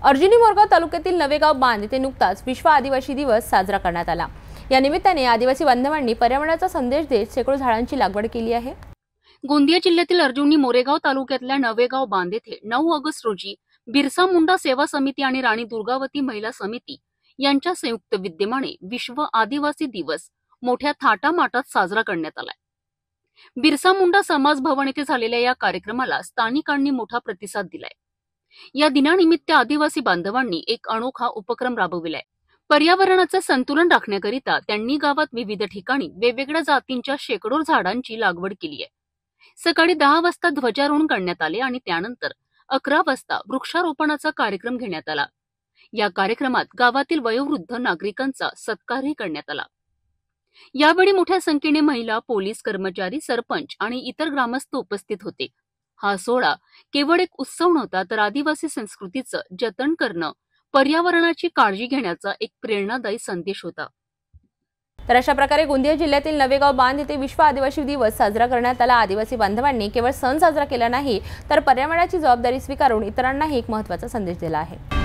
अर्जुनी मोरगाव तालुक्यातील नवेगाव बांध येथे नुकताच विश्व आदिवासी दिवस साजरा करण्यात आला। या निमित्ताने आदिवासी बांधवांनी पर्यावरणाचा संदेश देत शेकडो झाडांची लागवड केली आहे। गोंदिया जिल्ह्यातील अर्जुनी मोरेगाव तालुक्यातल्या नवेगाव बांध येथे 9 ऑगस्ट रोजी बिरसा मुंडा सेवा समिती आणि राणी दुर्गावती महिला समिती यांच्या संयुक्त विद्यमाने विश्व आदिवासी दिवस मोठ्या थाटामाटात साजरा करण्यात आला। बिरसा मुंडा समाज भवन येथे झालेल्या या कार्यक्रमाला स्थानिकांनी मोठा प्रतिसाद दिलाय। या दिनानिमित्त आदिवासी बांधवांनी एक अनोखा उपक्रम राबविलाय। पर्यावरणाचे संतुलन राखण्याकरिता त्यांनी गावात विविध ठिकाणी वेगवेगळ्या जातींच्या शेकडो झाडांची लागवड केली आहे। सकाळी 10 वाजता ध्वजारोहण करण्यात आले आणि त्यानंतर 11 वाजता वृक्षारोपणाचा कार्यक्रम घेण्यात आला। या कार्यक्रमात गावातील वयोवृद्ध नागरिकांचा सत्कारही करण्यात आला। यावेळी मोठ्या संख्येने महिला, पोलीस कर्मचारी, सरपंच आणि इतर ग्रामस्थ उपस्थित होते। हा सोहळा केवळ एक उत्सव नव्हता, तर आदिवासी संस्कृतीचं जतन करणं, पर्यावरणाची काळजी घेण्याचा एक प्रेरणादायी संदेश होता। तर अशा प्रकारे गोंदिया जिल्ह्यातील नवेगाव बांध येथे विश्व आदिवासी दिवस साजरा करण्यात आला। आदिवासी बांधवांनी केवळ सण साजरा केला नाही, तर पर्यावरणाची जबाबदारी स्वीकारून इतरांनाही एक महत्त्वाचा संदेश दिला आहे।